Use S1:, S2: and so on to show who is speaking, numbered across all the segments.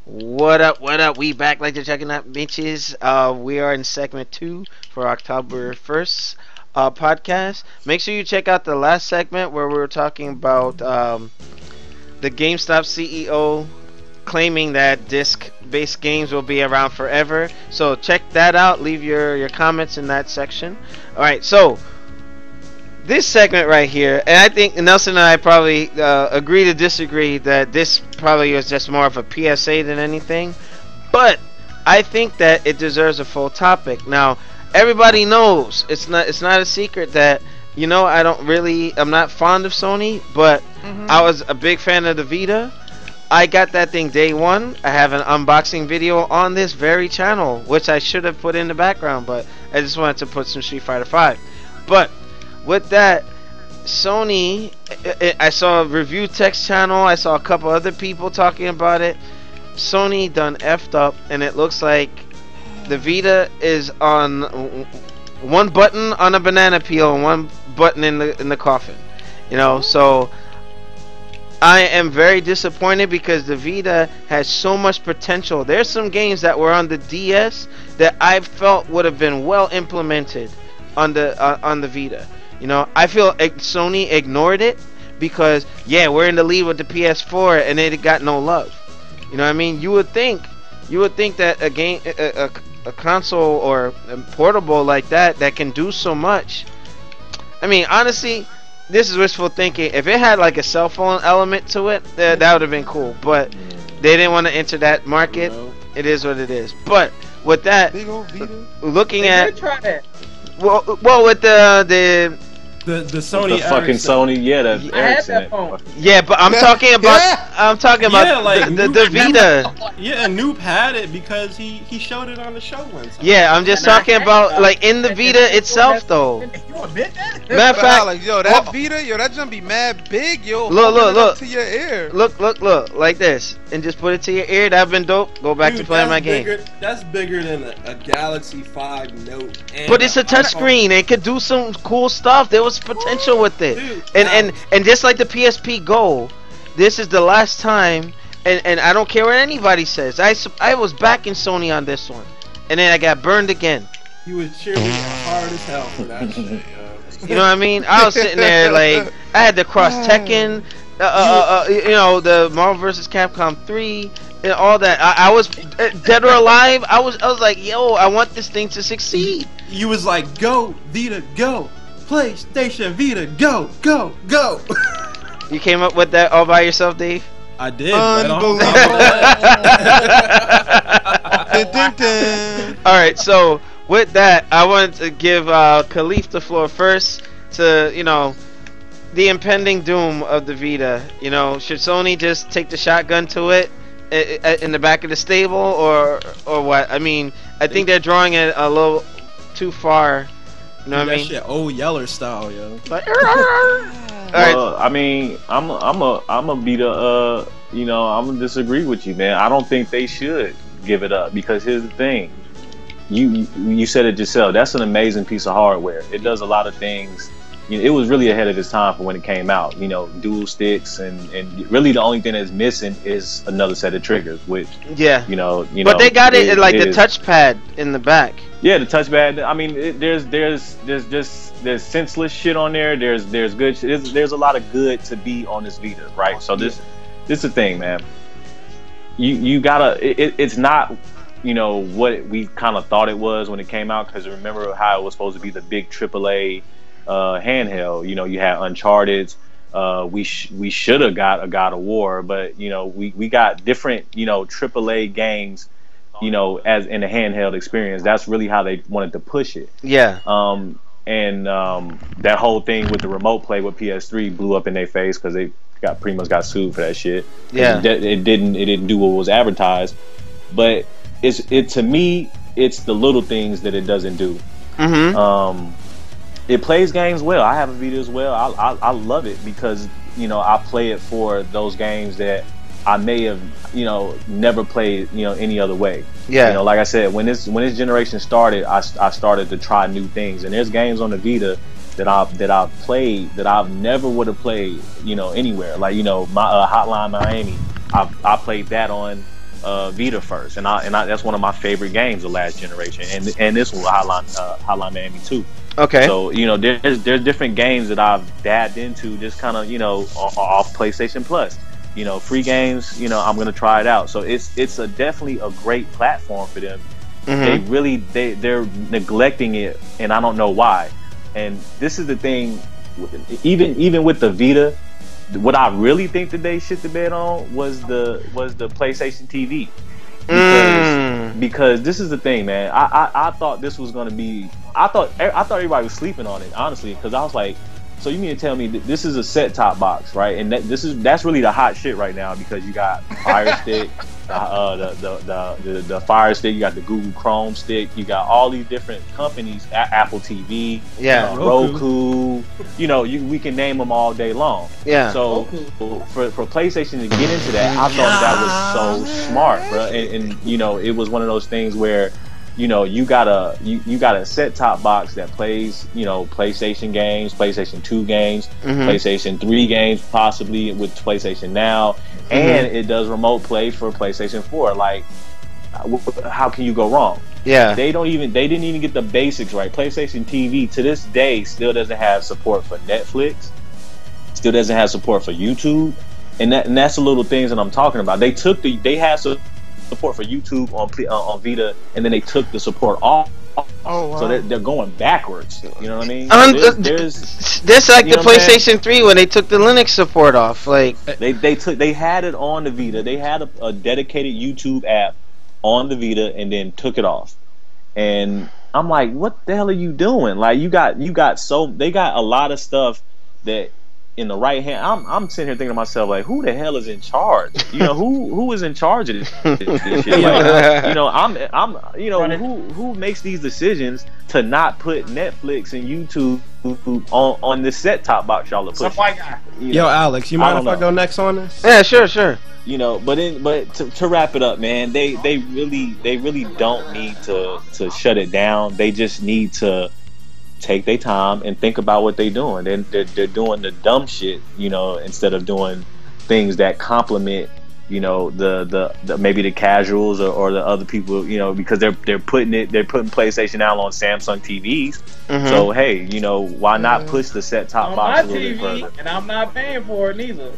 S1: What up? What up? We back like the Juggernaut bitches. We are in segment 2 for October 1st podcast. Make sure you check out the last segment where we were talking about the GameStop CEO claiming that disc-based games will be around forever. So check that out. Leave your comments in that section. All right, so this segment right here, and I think Nelson and I probably agree to disagree that this probably is just more of a PSA than anything, but I think that it deserves a full topic. Now, everybody knows it's not a secret that I'm not fond of Sony, but I was a big fan of the Vita. I got that thing day one. I have an unboxing video on this very channel, which I should have put in the background, but I just wanted to put some Street Fighter 5. But with that, Sony, I saw a review text channel. I saw a couple other people talking about it. Sony done effed up, and it looks like the Vita is on one button on a banana peel and one button in the coffin. So I am very disappointed because the Vita has so much potential. There's some games that were on the DS that I felt would have been well implemented on the Vita. I feel Sony ignored it because we're in the lead with the PS4 and it got no love. You know what I mean? You would think that a game, a console or a portable like that can do so much. I mean, honestly, this is wishful thinking. If it had like a cell phone element to it, that would have been cool. But they didn't want to enter that market. It is what it is. But with that, looking at well, with the
S2: Sony,
S3: the fucking Sony, the Ericsson.
S1: Yeah, but I'm talking about the Vita.
S2: Yeah, Noob had it because he showed it on the show once.
S1: Yeah, I'm just talking about like in the Vita itself though. Matter of fact,
S4: like, that Vita, that jump be mad big, yo.
S1: Look
S4: to your ear.
S1: Look, like this, and just put it to your ear. That'd been dope. Go back to playing my game.
S2: That's bigger than a Galaxy 5 Note.
S1: But it's a touchscreen. It could do some cool stuff. There was potential with it.
S2: Dude,
S1: and just like the PSP Go, this is the last time. And I don't care what anybody says. I was backing Sony on this one, and then I got burned again.
S2: You was cheering hard as hell for that shit, yo.
S1: You know what I mean? I was sitting there like I had to cross Tekken, the Marvel vs. Capcom 3, and all that. I was Dead or Alive. I was like, yo, I want this thing to succeed.
S2: You was like, go Vita, go PlayStation Vita, go.
S1: You came up with that all by yourself, Dave?
S2: I did.
S4: Unbelievable.
S1: Alright, so with that, I wanted to give Khalif the floor first to, the impending doom of the Vita. Should Sony just take the shotgun to it in the back of the stable or what? I mean, I think they're drawing it a little too far. You know what I mean?
S2: Shit, old Yeller style, yo.
S1: Like,
S3: Well, I mean, I'm a be the I'm gonna disagree with you, man. I don't think they should give it up because here's the thing. You said it yourself. That's an amazing piece of hardware. It does a lot of things. It was really ahead of its time for when it came out. Dual sticks and really the only thing that's missing is another set of triggers, which
S1: But they got it like the touchpad in the back.
S3: Yeah, the touchpad. I mean, there's senseless shit on there. There's good. There's a lot of good to be on this Vita, right? So this is the thing, man. You gotta. It's not what we kind of thought it was when it came out, because remember how it was supposed to be the big AAA handheld. You had Uncharted. We should have got a God of War, but we got different AAA games. As in a handheld experience. That's really how they wanted to push it. Yeah. That whole thing with the remote play with PS3 blew up in their face because they pretty much got sued for that shit. Yeah. It didn't do what was advertised. But to me, it's the little things that it doesn't do. Mm-hmm. It plays games well. I have a Vita as well. I love it because I play it for those games that I may have, never played, any other way. Yeah. Like I said, when this generation started, I started to try new things, and there's games on the Vita that I've played that I've never would have played, anywhere. Like my Hotline Miami, I played that on Vita first, and that's one of my favorite games of last generation, and this one Hotline Miami 2.
S1: Okay.
S3: So there's different games that I've dabbed into, just kind of off PlayStation Plus. Free games. I'm gonna try it out. So it's definitely a great platform for them. They're neglecting it, and I don't know why. And this is the thing, even with the Vita, what I really think that they shit the bed on was the PlayStation TV. Because this is the thing, man. I thought this was gonna be. I thought everybody was sleeping on it, honestly, because I was like, so you mean to tell me that this is a set-top box, right? And that's really the hot shit right now, because you got Fire Stick, the Fire Stick, you got the Google Chrome Stick, you got all these different companies, Apple TV, Roku. We can name them all day long. Yeah. So for PlayStation to get into that, I thought that was so smart, bro. And it was one of those things where you got a set-top box that plays PlayStation games, PlayStation 2 games, PlayStation 3 games, possibly with PlayStation Now, and it does remote play for PlayStation 4. Like, how can you go wrong? Yeah, they didn't even get the basics right. PlayStation TV to this day still doesn't have support for Netflix, still doesn't have support for YouTube, and that's the little things that I'm talking about. They had support for YouTube on Vita, and then they took the support off. Oh, wow. So they're going backwards. You know what I mean?
S1: This like the PlayStation 3 when they took the Linux support off. Like
S3: they had it on the Vita. They had a dedicated YouTube app on the Vita, and then took it off. And I'm like, what the hell are you doing? Like they got a lot of stuff that. In the right hand, I'm sitting here thinking to myself, like, who the hell is in charge? Who is in charge of this shit? Like, who makes these decisions to not put Netflix and YouTube on this set-top box y'all are pushing?
S2: Yo, Alex, you mind if I go next on this?
S1: Yeah, sure.
S3: But to wrap it up, man, they really don't need to shut it down. They just need to take their time and think about what they're doing. They're doing the dumb shit, instead of doing things that complement, the maybe the casuals or the other people, because they're putting PlayStation out on Samsung TVs. So hey, why not push the set top box a little bit further?
S5: And I'm not paying for it neither.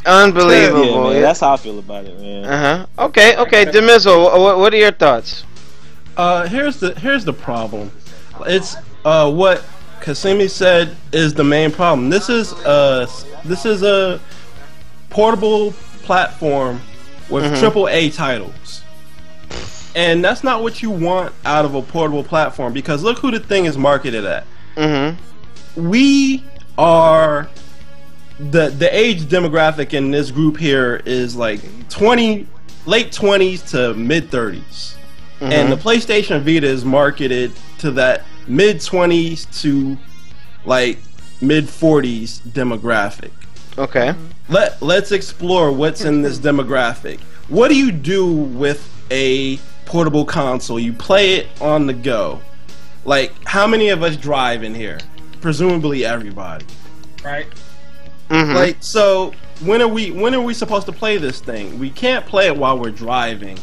S1: Unbelievable.
S3: Yeah, man, that's how I feel about it, man.
S1: Okay. Demizo, what are your thoughts?
S2: Here's the problem. It's what Kasimi said is the main problem. This is a portable platform with AAA titles, and that's not what you want out of a portable platform, because look who the thing is marketed at. We are the age demographic in this group here is like late 20s to mid 30s, and the PlayStation Vita is marketed to that mid 20s to like mid 40s demographic. Okay. Let's explore what's in this demographic. What do you do with a portable console? You play it on the go. Like, how many of us drive in here? Presumably everybody.
S5: Right.
S2: Like, so when are we supposed to play this thing? We can't play it while we're driving.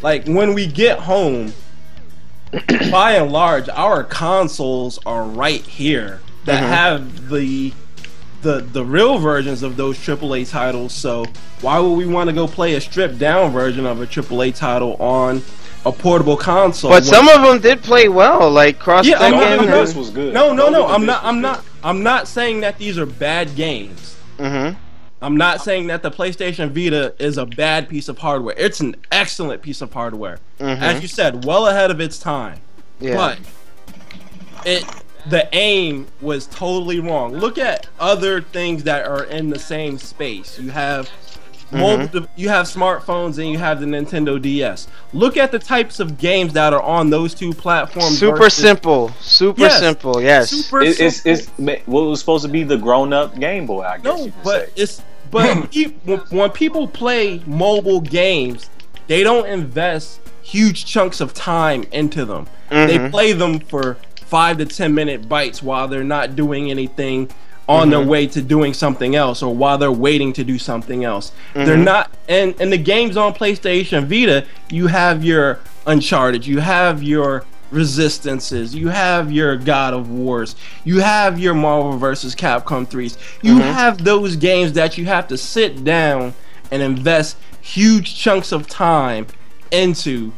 S2: Like, when we get home, by and large, our consoles are right here that have the real versions of those AAA titles. So why would we want to go play a stripped down version of a AAA title on a portable console?
S1: But some of them did play well, like Cross.
S2: Yeah,
S3: this was good.
S2: No. I'm not saying that these are bad games. I'm not saying that the PlayStation Vita is a bad piece of hardware. It's an excellent piece of hardware. As you said, well ahead of its time. Yeah. But the aim was totally wrong. Look at other things that are in the same space. You have you have smartphones and you have the Nintendo DS. Look at the types of games that are on those two platforms.
S1: Super simple. Yes.
S3: It's what was supposed to be the grown-up Game Boy, I guess.
S2: When people play mobile games, they don't invest huge chunks of time into them. They play them for 5 to 10 minute bites while they're not doing anything on their way to doing something else, or while they're waiting to do something else. They're not, and the games on PlayStation Vita, you have your Uncharted, you have your Resistances, you have your God of Wars, you have your Marvel vs. Capcom 3s. You have those games that you have to sit down and invest huge chunks of time into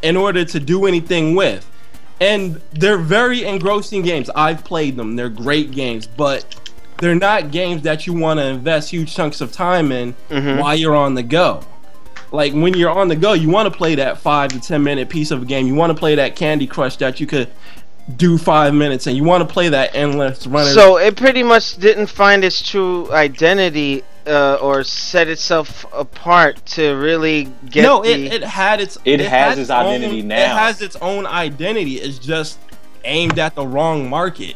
S2: in order to do anything with. And they're very engrossing games. I've played them. They're great games, but they're not games that you want to invest huge chunks of time in while you're on the go. Like, when you're on the go, you want to play that 5 to 10 minute piece of a game. You want to play that Candy Crush that you could do 5 minutes, and you want to play that endless runner.
S1: So it pretty much didn't find its true identity or set itself apart to really get.
S2: No, it had its.
S3: It has its identity now.
S2: It has its own identity. It's just aimed at the wrong market.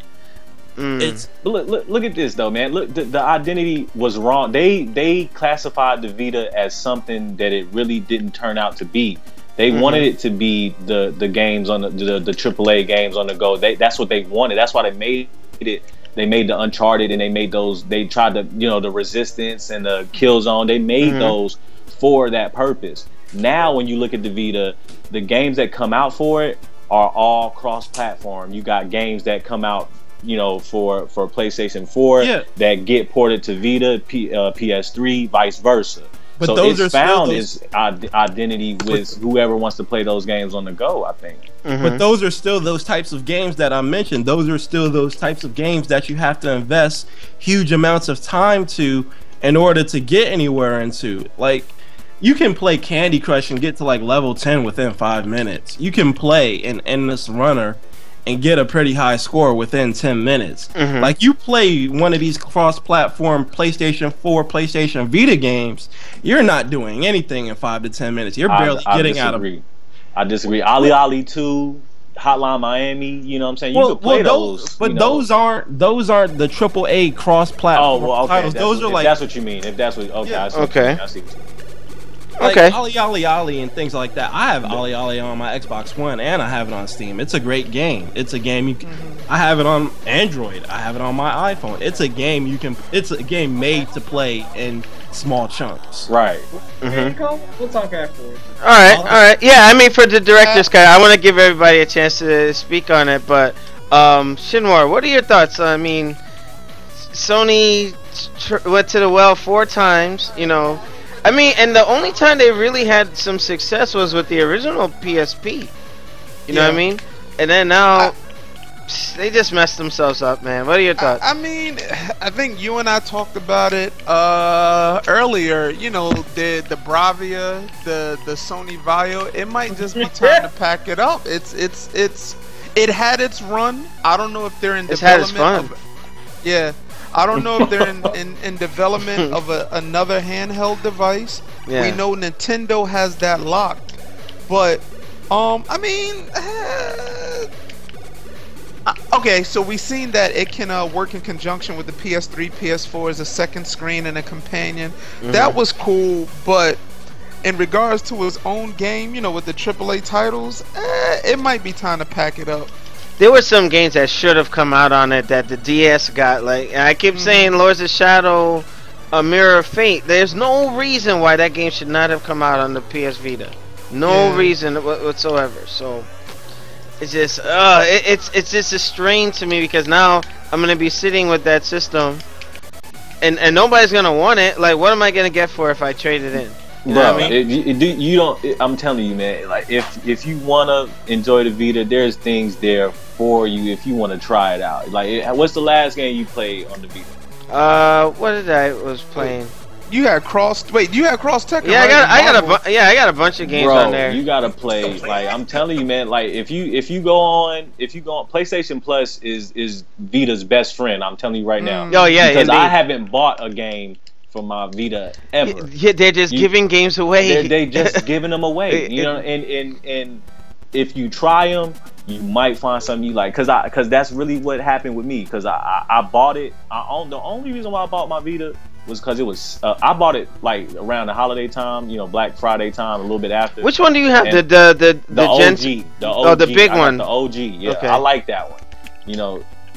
S2: It's
S3: look at this though, man. Look, the identity was wrong. They classified the Vita as something that it really didn't turn out to be. They wanted it to be the games on the AAA games on the go. That's what they wanted. That's why they made it. They made the Uncharted, and they made those. They tried to, the Resistance and the Killzone. They made those for that purpose. Now, when you look at the Vita, the games that come out for it are all cross-platform. You got games that come out, for PlayStation 4 that get ported to Vita, PS3, vice versa.
S2: But
S3: so
S2: those
S3: it's
S2: are
S3: found
S2: still
S3: its identity with whoever wants to play those games on the go, I think.
S2: But those are still those types of games that I mentioned. Those are still those types of games that you have to invest huge amounts of time to in order to get anywhere into. Like, you can play Candy Crush and get to like level 10 within 5 minutes. You can play an endless runner and get a pretty high score within 10 minutes. Like, you play one of these cross-platform PlayStation 4, PlayStation Vita games, you're not doing anything in 5 to 10 minutes. You're barely getting out of.
S3: I disagree. Ali 2, Hotline Miami, you know what I'm saying? You can play those.
S2: But those aren't the AAA cross-platform titles. Those are like.
S3: That's what you mean. If that's what. Okay. I see what you mean. I see what you mean.
S2: Like Ali and things like that. I have Ali on my Xbox One, and I have it on Steam. It's a great game. It's a game you can, I have it on Android. I have it on my iPhone. It's a game you can. It's a game made to play in small chunks.
S3: Right.
S5: We'll talk afterwards.
S1: All right. Yeah, I mean, for the director's cut, I want to give everybody a chance to speak on it. But Shinwar, what are your thoughts? I mean, Sony went to the well 4 times. I mean, and the only time they really had some success was with the original PSP. You know what I mean? And then now, they just messed themselves up, man. What are your thoughts?
S4: I mean, I think you and I talked about it earlier. The Bravia, the Sony Vaio. It might just be time to pack it up. It had its run. I don't know if they're in development. I don't know if they're in development of another handheld device. We know Nintendo has that locked, but I mean, okay. So we've seen that it can work in conjunction with the PS3, PS4 as a second screen and a companion. That was cool, but in regards to its own game, with the AAA titles, it might be time to pack it up.
S1: There were some games that should have come out on it that the DS got. Like, I keep saying Lords of Shadow, A Mirror of Fate. There's no reason why that game should not have come out on the PS Vita. No reason whatsoever. So it's just it's just a strain to me, because now I'm gonna be sitting with that system and nobody's gonna want it. Like, what am I gonna get for if I trade it in? You know what I mean?
S3: You don't. I'm telling you, man. Like, if you wanna enjoy the Vita, there's things there for you if you want to try it out. Like, what's the last game you played on the Vita?
S1: What did I was playing?
S4: You had cross. Wait, you had cross Tekken.
S1: Yeah,
S4: right?
S1: I got a bunch of games on there.
S3: You gotta play. Like, I'm telling you, man. Like, if you go on, PlayStation Plus is Vita's best friend. I'm telling you right now.
S1: Oh yeah,
S3: because
S1: indeed.
S3: I haven't bought a game for my Vita ever.
S1: Yeah, they're just giving games away.
S3: They just giving them away. And if you try them, you might find something you like. Cause that's really what happened with me. Cause I bought it. The only reason why I bought my Vita was because it was. I bought it like around the holiday time. Black Friday time, a little bit after.
S1: Which one do you have? The
S3: OG. The OG.
S1: Oh, the big one.
S3: The OG. Yeah,
S1: okay.
S3: I like that one.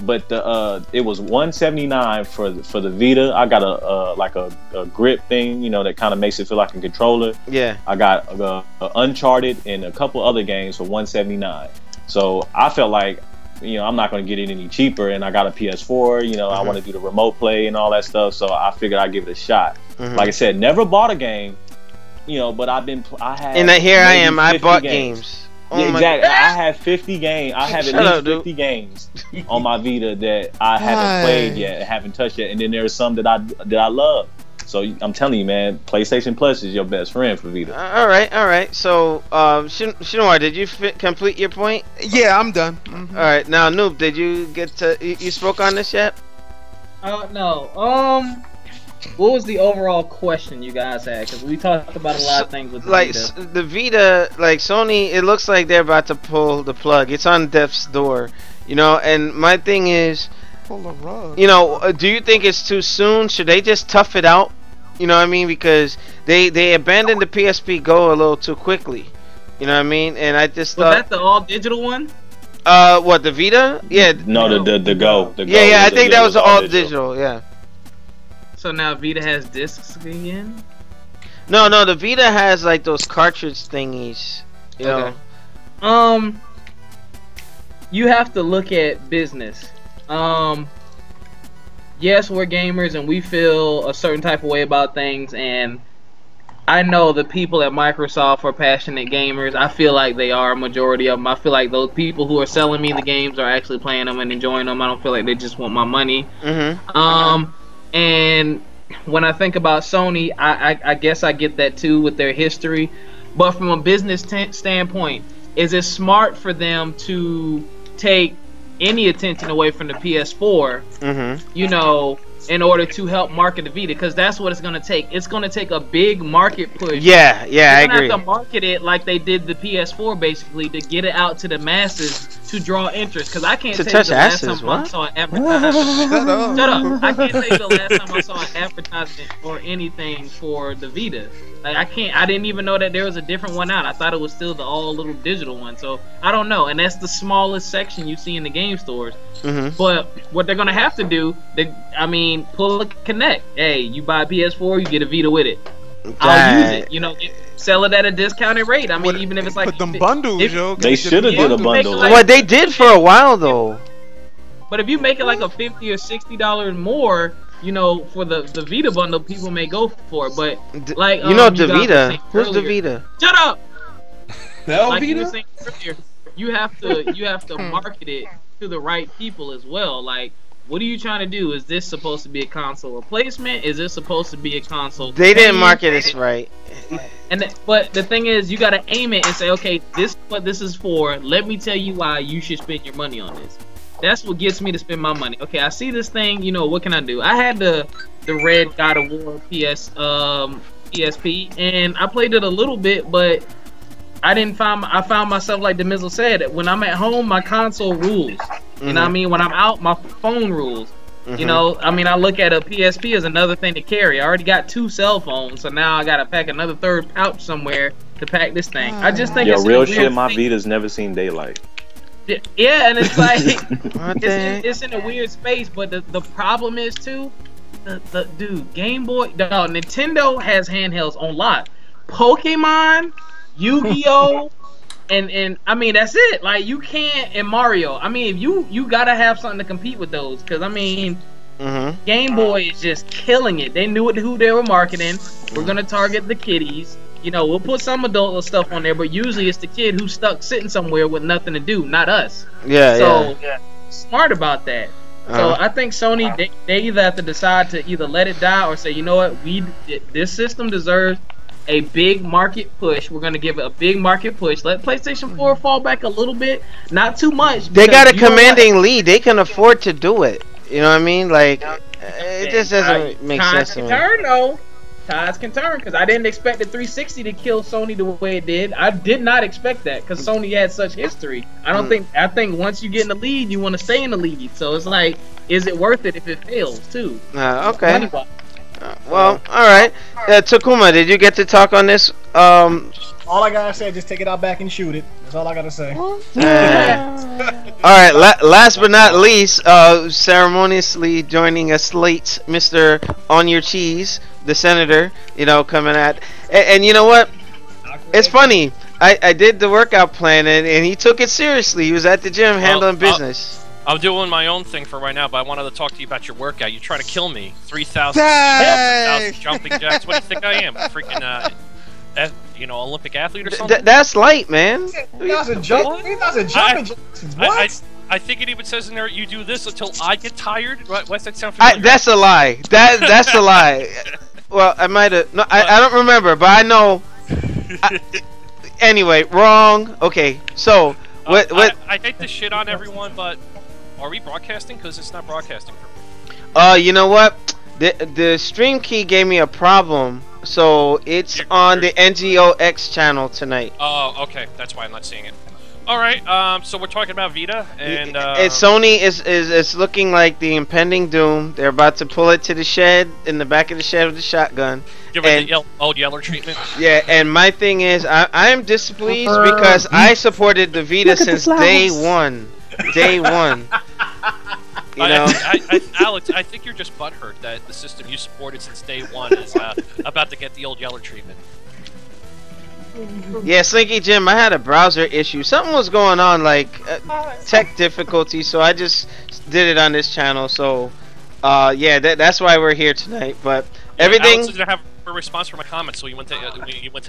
S3: but the it was $179 for the Vita. I got a like a grip thing, you know, that kind of makes it feel like a controller.
S1: Yeah.
S3: I got Uncharted and a couple other games for $179. So I felt like, you know, I'm not going to get it any cheaper, and I got a PS4. You know, I want to do the remote play and all that stuff. So I figured I'd give it a shot. Like I said, never bought a game, you know, but I had.
S1: And here I am. I bought games.
S3: Oh yeah, exactly. I have 50 games. I have at least 50 games on my Vita that I haven't played yet, haven't touched yet, and then there's some that I love. So I'm telling you, man, PlayStation Plus is your best friend for Vita.
S1: All right. So, Shinwar, did you complete your point?
S4: Yeah, I'm done.
S1: All right. Now, Noob, did you get to? You spoke on this yet?
S5: No. What was the overall question you guys had? Because we talked about a lot of things with the Vita.
S1: The Vita, like Sony, it looks like they're about to pull the plug. It's on death's door, you know. And my thing is,
S4: pull the rug.
S1: You know, do you think it's too soon? Should they just tough it out? You know what I mean? Because they abandoned the PSP Go a little too quickly. You know what I mean? And I just thought.
S5: Was that the all digital one?
S1: What, the Vita? Yeah.
S3: No, the Go. The Go
S1: yeah. I think that was all digital. Yeah.
S5: So now Vita has discs again?
S1: No, the Vita has like those cartridge thingies. You know.
S5: You have to look at business. Yes, we're gamers and we feel a certain type of way about things, and I know the people at Microsoft are passionate gamers. I feel like they are a majority of them. I feel like those people who are selling me the games are actually playing them and enjoying them. I don't feel like they just want my money. And when I think about Sony, I guess I get that too with their history. But from a business standpoint, is it smart for them to take any attention away from the PS4, you know, in order to help market the Vita? Because that's what it's going to take. It's going to take a big market push.
S1: Yeah, I agree.
S5: They have to market it like they did the PS4, basically, to get it out to the masses to draw interest. Because I can't tell you the last time I saw an advertisement. Shut up. I can't tell you the last time I saw an advertisement or anything for the Vita. Like, I didn't even know that there was a different one out. I thought it was still the all little digital one. So I don't know. And that's the smallest section you see in the game stores. But what they're gonna have to do, pull a Connect. Hey, you buy a PS4, you get a Vita with it. I'll use it. You know, sell it at a discounted rate. I mean, even if it's like
S4: put them bundles,
S3: they should have did a bundle.
S1: Well, they did for a while though.
S5: But if you make it like a $50 or $60 more, you know, for the Vita bundle, people may go for it. But like,
S1: you know, the Vita. Who's the Vita?
S5: Shut up.
S2: Like
S5: you were saying earlier, you have to market it to the right people as well. Like, what are you trying to do? Is this supposed to be a console replacement? Is this supposed to be a console?
S1: They didn't market it right.
S5: But the thing is, you gotta aim it and say, okay, this is what this is for. Let me tell you why you should spend your money on this. That's what gets me to spend my money. Okay, I see this thing. You know, what can I do? I had the Red God of War PSP, and I played it a little bit, but I found myself, like the Mizzle said, when I'm at home, my console rules. You know what I mean? When I'm out, my phone rules. You know, I mean, I look at a PSP as another thing to carry. I already got 2 cell phones, so now I gotta pack another 3rd pouch somewhere to pack this thing. I just think it's
S3: real shit. My Vita's never seen daylight.
S5: Yeah, and it's like it's in a weird space. But the problem is too, the dude, Game Boy, Nintendo has handhelds on lock. Pokemon, Yu-Gi-Oh, and I mean that's it. Like, you can't, and Mario. I mean, you gotta have something to compete with those, because I mean, Game Boy is just killing it. They knew who they were marketing. We're gonna target the kiddies. You know, we'll put some adult stuff on there, but usually it's the kid who's stuck sitting somewhere with nothing to do, not us. So smart about that. So I think Sony, they either have to decide to either let it die or say, you know what, this system deserves a big market push. We're gonna give it a big market push. Let PlayStation 4 fall back a little bit, not too much.
S1: They got a commanding lead. They can afford to do it. You know what I mean? Like, it just doesn't make sense to me.
S5: Tides can turn, because I didn't expect the 360 to kill Sony the way it did. I did not expect that, because Sony had such history. I think once you get in the lead, you want to stay in the lead. So it's like, is it worth it if it fails too?
S1: Okay. Well, all right. Takuma, did you get to talk on this
S6: All I gotta say is just take it out back and shoot it. That's all I gotta say.
S1: All right. Last but not least, ceremoniously joining us late, Mr. On Your Cheese, the senator. Coming at, and you know what? It's funny. I did the workout plan and he took it seriously. He was at the gym handling business.
S7: I'm doing my own thing for right now, but I wanted to talk to you about your workout. You're trying to kill me. 3,000 jumping jacks. What do you think I am? A freaking, Olympic athlete or something?
S1: That's light, man.
S6: 3,000 jumping jacks. What?
S7: I think it even says in there you do this until I get tired. What's that sound familiar?
S1: That's a lie. That's a lie. Well, I might have. No, I don't remember, but I know. Anyway, wrong. Okay, so what?
S7: I hate to shit on everyone, but are we broadcasting? Because it's not broadcasting for me.
S1: You know what? The stream key gave me a problem, so it's on the NGOX channel tonight.
S7: Oh, okay. That's why I'm not seeing it. All right. So we're talking about Vita, and
S1: Sony is looking like the impending doom. They're about to pull it to the shed, in the back of the shed with a shotgun.
S7: Give it the old Yeller treatment.
S1: Yeah, and my thing is, I am displeased because I supported the Vita since day one. Day one.
S7: Alex, I think you're just butthurt that the system you supported since day one is about to get the old Yeller treatment.
S1: Yeah, Slinky Jim, I had a browser issue. Something was going on, like tech difficulty, so I just did it on this channel. So, yeah, that's why we're here tonight. But everything.
S7: Alex is gonna have a response for my comments, so you went to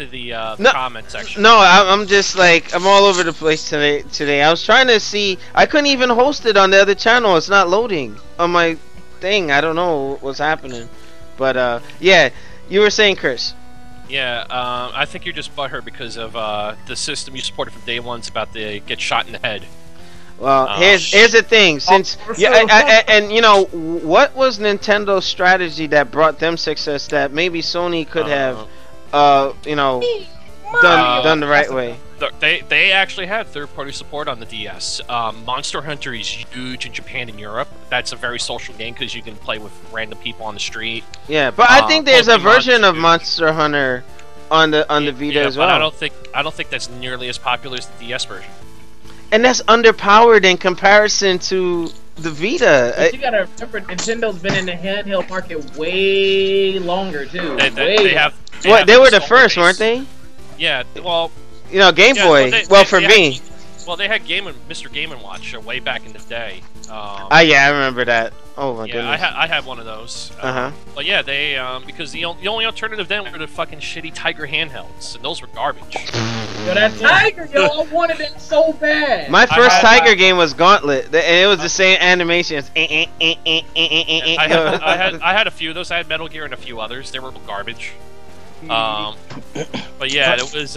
S7: the comment section.
S1: No, I'm just like I'm all over the place today. I was trying to see. I couldn't even host it on the other channel. It's not loading on my thing. I don't know what's happening. But yeah, you were saying, Chris.
S7: Yeah, I think you're just butthurt because of the system you supported from day one's about to get shot in the head.
S1: Well, here's the thing. Since and you know, what was Nintendo's strategy that brought them success that maybe Sony could have, done the right way?
S7: They actually had third-party support on the DS. Monster Hunter is huge in Japan and Europe. That's a very social game because you can play with random people on the street.
S1: Yeah, but I think there's a version of Monster Hunter on the Vita as well.
S7: But I don't think that's nearly as popular as the DS version.
S1: And that's underpowered in comparison to the Vita.
S5: But you gotta remember, Nintendo's been in the handheld market way longer too.
S1: They were the first, weren't they?
S7: Yeah. Well.
S1: Game Boy. For me.
S7: They had Mr. Game & Watch way back in the day.
S1: Yeah, I remember that. Oh my goodness.
S7: I had one of those. But yeah, they because the only alternative then were the fucking shitty Tiger handhelds, and those were garbage.
S5: Yo, that Tiger, I wanted that so bad.
S1: My first Tiger game was Gauntlet, and it was the same animations.
S7: I had a few of those. I had Metal Gear and a few others. They were garbage. But yeah, it was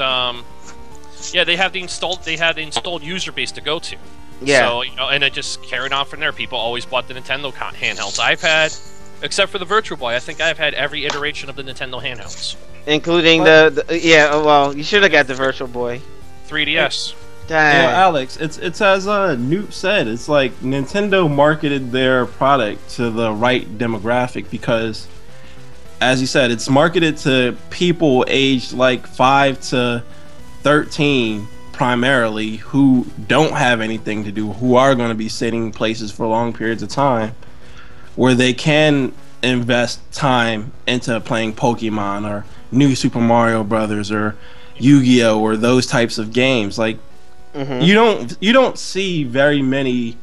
S7: yeah, they had the installed user base to go to.
S1: Yeah.
S7: So, and it just carried on from there. People always bought the Nintendo handhelds. I've had, except for the Virtual Boy, I think I've had every iteration of the Nintendo handhelds.
S1: Including you should have got the Virtual Boy.
S7: 3DS.
S1: Dang.
S2: Alex, it's as Newt said, it's like Nintendo marketed their product to the right demographic because, as you said, it's marketed to people aged like 5 to 13 primarily who don't have anything to do, who are going to be sitting places for long periods of time where they can invest time into playing Pokemon or New Super Mario Brothers or Yu-Gi-Oh or those types of games. Like you don't see very many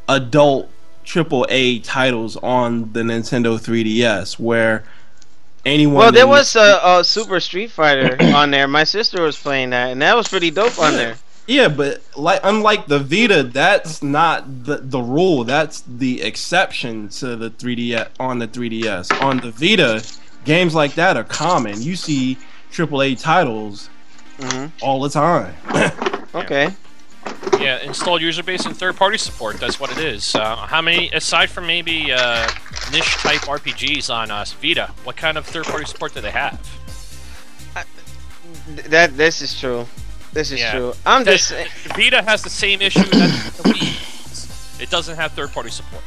S2: adult AAA titles on the Nintendo 3DS where anyone.
S1: Well, there was a Super Street Fighter on there. My sister was playing that, and that was pretty dope on there.
S2: Yeah, but unlike the Vita, that's not the rule. That's the exception to the 3DS on the 3DS. On the Vita, games like that are common. You see AAA titles all the time.
S1: Okay.
S7: Yeah, installed user base and third-party support. That's what it is. How many, aside from maybe niche-type RPGs on Vita, what kind of third-party support do they have?
S1: This is true. This is true. I'm just saying.
S7: Vita has the same issue as the Wii. It doesn't have third-party support.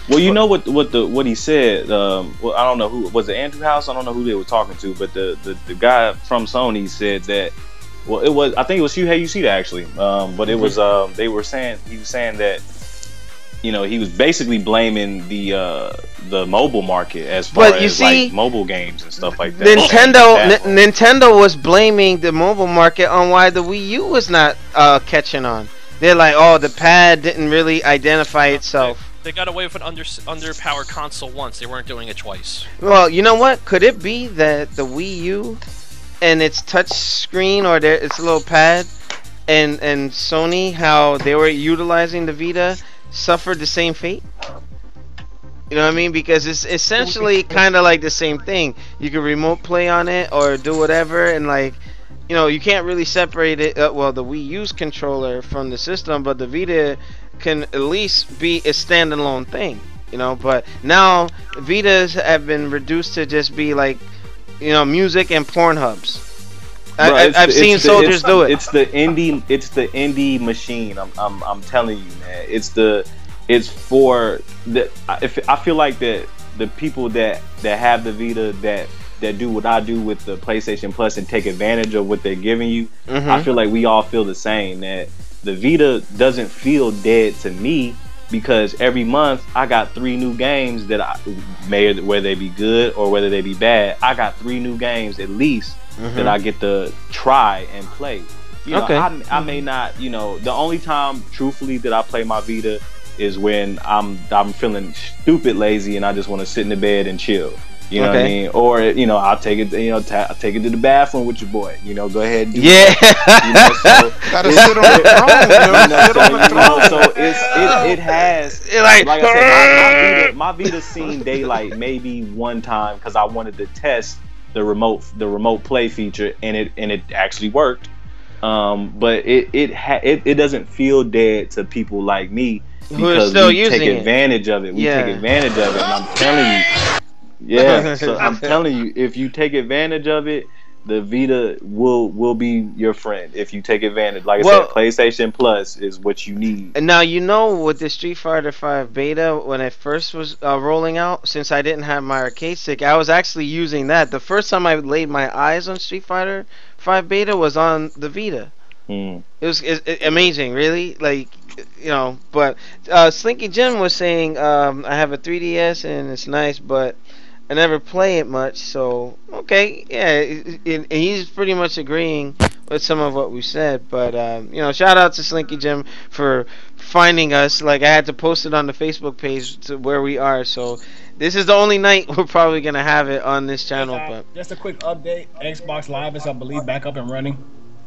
S3: Well, you know what he said. Well, I don't know who was it. Andrew House. I don't know who they were talking to, but the guy from Sony said that. Well, it was. I think it was Hugh Hayucita actually. But it was. They were saying he was saying that. You know, he was basically blaming the mobile market as far as like mobile games and stuff like that.
S1: Nintendo was blaming the mobile market on why the Wii U was not catching on. They're like, oh, the pad didn't really identify itself.
S7: They got away with an underpowered console once. They weren't doing it twice.
S1: Well, you know what? Could it be that the Wii U and its touch screen or its little pad and Sony, how they were utilizing the Vita, suffered the same fate? You know what I mean? Because it's essentially kind of like the same thing. You can remote play on it or do whatever, and like, you know, you can't really separate it. Well, the Wii U's controller from the system, but the Vita can at least be a standalone thing. You know, but now Vitas have been reduced to just be like, you know, music and porn hubs. I've seen soldiers do it.
S3: It's the indie machine. I'm telling you, man. It's for the. I feel like that the people that have the Vita that do what I do with the PlayStation Plus and take advantage of what they're giving you. I feel like we all feel the same. That the Vita doesn't feel dead to me because every month I got 3 new games that whether they be good or whether they be bad. I got 3 new games at least. That I get to try and play. You know, I may not, you know, the only time truthfully that I play my Vita is when I'm feeling stupid lazy and I just want to sit in the bed and chill. You know what I mean? Or, you know, I'll take it, you know, take it to the bathroom with your boy. You know, go ahead and do that. You know, so
S4: gotta sit on the throne,
S3: so it has like I said, my Vita seen daylight maybe one time because I wanted to test the remote play feature, and it actually worked. But it doesn't feel dead to people like me because we take advantage of it. We take advantage of it, and I'm telling you, so I'm telling you, if you take advantage of it, the Vita will be your friend if you take advantage. Like I said, PlayStation Plus is what you need.
S1: And now, you know, with the Street Fighter V beta, when it first was rolling out, since I didn't have my arcade stick, I was actually using that. The first time I laid my eyes on Street Fighter V beta was on the Vita. It was amazing, really. Like, you know, but Slinky Jim was saying, I have a 3DS and it's nice, but I never play it much, so okay, yeah, and he's pretty much agreeing with some of what we said. But you know, shout out to Slinky Jim for finding us. Like, I had to post it on the Facebook page to where we are. So this is the only night we're probably gonna have it on this channel. But
S6: just a quick update: Xbox Live is, I believe, back up and running.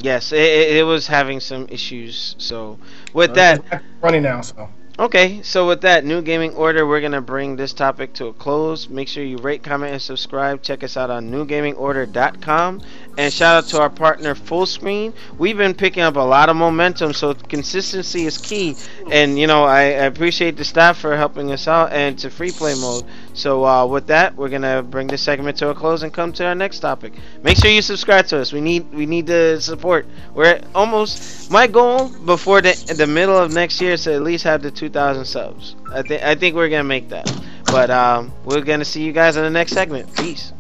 S1: Yes, it was having some issues. So with that,
S6: it's running now. So.
S1: Okay, so with that, New Gaming Order, we're going to bring this topic to a close. Make sure you rate, comment, and subscribe. Check us out on newgamingorder.com. And shout out to our partner, Fullscreen. We've been picking up a lot of momentum, so consistency is key. And, you know, I appreciate the staff for helping us out, and to free play mode. So with that, we're going to bring this segment to a close and come to our next topic. Make sure you subscribe to us. We need the support. We're at almost, my goal before the middle of next year is to at least have the 2,000 subs. I think we're going to make that. But we're going to see you guys in the next segment. Peace.